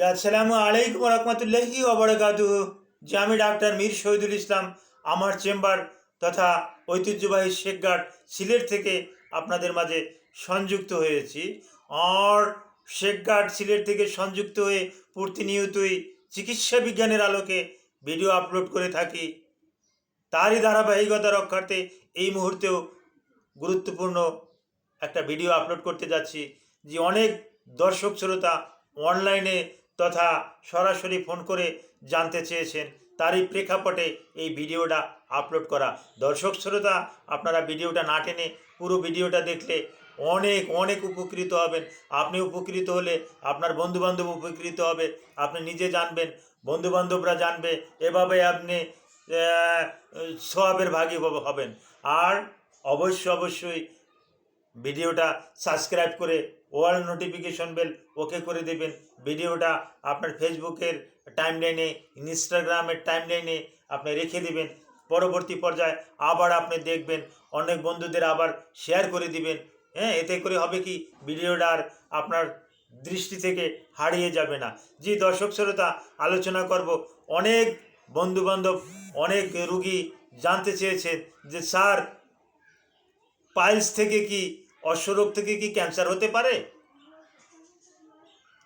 আসসালামু আলাইকুম রহমতুল্লাহি ওবরাকাতুহ। যে আমি ডাক্তার মীর শহীদুল ইসলাম আমার চেম্বার তথা ঐতিহ্যবাহী শেখঘাট সিলেট থেকে আপনাদের মাঝে সংযুক্ত হয়েছি। আর শেখঘাট সিলেট থেকে সংযুক্ত হয়ে প্রতিনিয়তই চিকিৎসা বিজ্ঞানের আলোকে ভিডিও আপলোড করে থাকি। তারই ধারাবাহিকতা রক্ষার্থে এই মুহূর্তেও গুরুত্বপূর্ণ একটা ভিডিও আপলোড করতে যাচ্ছি। যে অনেক দর্শক শ্রোতা অনলাইনে তথা সরাসরি ফোন করে জানতে চেয়েছেন, তারই প্রেক্ষাপটে এই ভিডিওটা আপলোড করা। দর্শক শ্রোতা, আপনারা ভিডিওটা না টেনে পুরো ভিডিওটা দেখলে অনেক অনেক উপকৃত হবেন। আপনি উপকৃত হলে আপনার বন্ধুবান্ধব উপকৃত হবে, আপনি নিজে জানবেন, বন্ধুবান্ধবরা জানবে, এভাবে আপনি সওয়াবের ভাগী হবেন। আর অবশ্যই ভিডিওটা সাবস্ক্রাইব করে অল নোটিফিকেশন বেল ওকে করে দেবেন। ভিডিওটা আপনার ফেসবুকের টাইমলাইনে, ইনস্টাগ্রামের টাইমলাইনে আপনি রেখে দেবেন। পরবর্তী পর্যায়ে আবার আপনি দেখবেন, অনেক বন্ধুদের আবার শেয়ার করে দিবেন। হ্যাঁ, এতে করে হবে কি, ভিডিওটা আর আপনার দৃষ্টি থেকে হারিয়ে যাবে না। জি দর্শক শ্রোতা, আলোচনা করব। অনেক বন্ধুবান্ধব, অনেক রুগী জানতে চেয়েছে যে স্যার, পাইলস থেকে কি, অশ্বরোগ থেকে কি ক্যান্সার হতে পারে?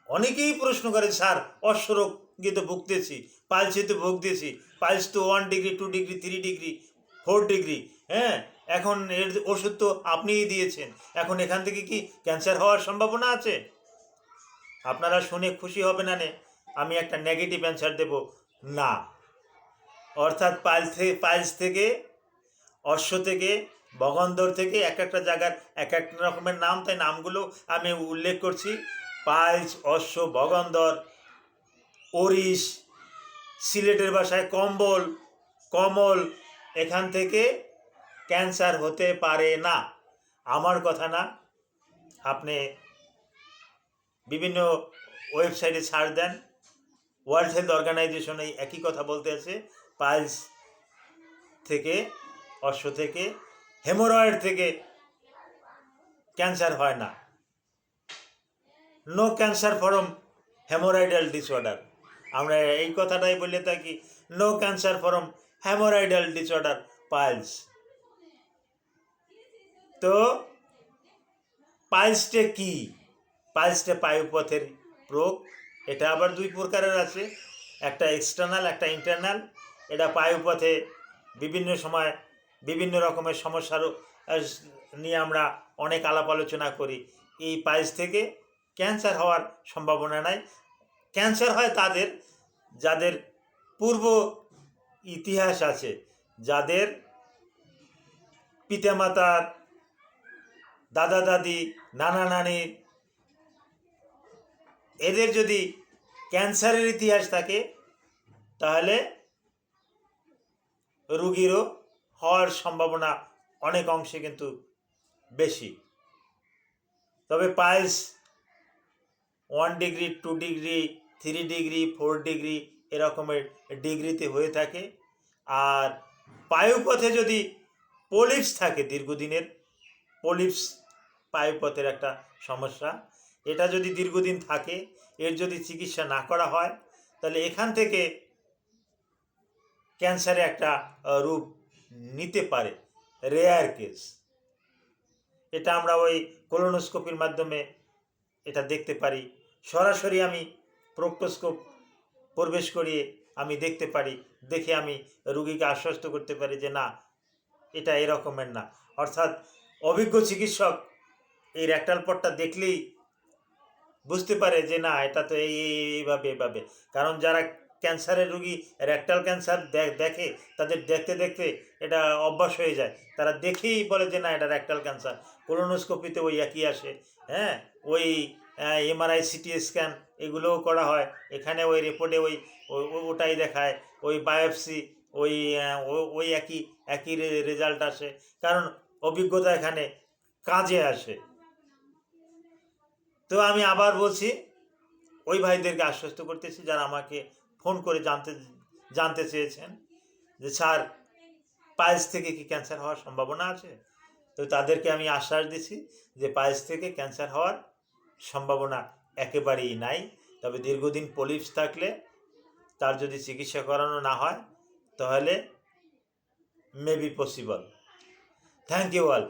অনেকেই প্রশ্ন করে, স্যার অশ্বরোগে তো ভুগতেছি, পাইলসে তো ভুগতেছি, পাইলস তো 1 ডিগ্রি, 2 ডিগ্রি, 3 ডিগ্রি, 4 ডিগ্রি। হ্যাঁ, এখন এর ওষুধ তো আপনিই দিয়েছেন, এখন এখান থেকে কি ক্যান্সার হওয়ার সম্ভাবনা আছে? আপনারা শুনে খুশি হবে না, আমি একটা নেগেটিভ অ্যান্সার দেব, না। অর্থাৎ পাইলস থেকে, অশ্ব থেকে, বগন্দর থেকে, এক একটা জায়গার এক এক রকমের নাম, তাই নামগুলো আমি উল্লেখ করছি। পাইলস, অশ্ব, বগন্দর, ওরিশ, সিলেটের ভাষায় কম্বল, কমল, এখান থেকে ক্যান্সার হতে পারে না। আমার কথা না, আপনি বিভিন্ন ওয়েবসাইটে সার্চ দেন, ওয়ার্ল্ড হেলথ অর্গানাইজেশন এই একই কথা বলতে আছে। পাইলস থেকে, অশ্ব থেকে, হেমোরয়েড থেকে ক্যান্সার হয় না। No cancer from haemorrhoidal disorder, আমরা এই কথাটাই বলে থাকি, no cancer from haemorrhoidal disorder piles. তো পাইলসটা কি? পাইলসটা পায়ুপথের রোগ। এটা আবার দুই প্রকারের আছে, একটা এক্সটার্নাল, একটা ইন্টারনাল। এটা পায়ুপথে বিভিন্ন সময় বিভিন্ন রকমের সমস্যারও নিয়ে আমরা অনেক আলাপ আলোচনা করি। এই পাইলস থেকে ক্যান্সার হওয়ার সম্ভাবনা নাই। ক্যান্সার হয় তাদের যাদের পূর্ব ইতিহাস আছে, যাদের পিতামাতার, দাদা দাদি, নানা নানির, এদের যদি ক্যান্সারের ইতিহাস থাকে, তাহলে রুগীরও হওয়ার সম্ভাবনা অনেক অংশে কিন্তু বেশি। তবে piles 1 degree, 2 degree, 3 degree, 4 degree এরকমের ডিগ্রিতে হয়ে থাকে। আর পায়ুপথে যদি পলিপস থাকে, দীর্ঘদিনের পলিপস পায়ুপথের একটা সমস্যা, এটা যদি দীর্ঘদিন থাকে, এর যদি চিকিৎসা না করা হয়, তাহলে এখান থেকে ক্যান্সারে একটা রূপ নিতে পারে, রেয়ার কেস। এটা আমরা ওই কোলোনোস্কোপির মাধ্যমে এটা দেখতে পারি। সরাসরি আমি প্রোক্টোস্কোপ প্রবেশ করিয়ে আমি দেখতে পারি, দেখে আমি রুগীকে আশ্বস্ত করতে পারি যে না, এটা এরকমের না। অর্থাৎ অভিজ্ঞ চিকিৎসক এই রেকটাল পটটা দেখলেই বুঝতে পারে যে না, এটা তো এইভাবে এভাবে। কারণ যারা ক্যান্সারের রুগী রেকটাল ক্যান্সার দেখে, তাদের দেখতে দেখতে এটা অভ্যাস হয়ে যায়, তারা দেখেই বলে যে না, এটা রেকটাল ক্যান্সার। কোলোনোস্কোপিতে ওই একই আসে। হ্যাঁ, ওই এমআরআই, সিটি স্ক্যান এগুলোও করা হয়, এখানে ওই রিপোর্টে ওটাই দেখায়, ওই বায়োপসি ওই ওই একই একই রেজাল্ট আসে। কারণ অভিজ্ঞতা এখানে কাজে আসে। তো আমি আবার বলছি, ওই ভাইদেরকে আশ্বস্ত করতেছি যারা আমাকে ফোন করে জানতে চেয়েছেন যে স্যার, পাইলস থেকে কি ক্যান্সার হওয়ার সম্ভাবনা আছে? তো তাদেরকে আমি আশ্বাস দিছি যে পাইলস থেকে ক্যান্সার হওয়ার সম্ভাবনা একেবারেই নাই। তবে দীর্ঘদিন পলিপস থাকলে তার যদি চিকিৎসা করানো না হয় তাহলে maybe possible. Thank you all.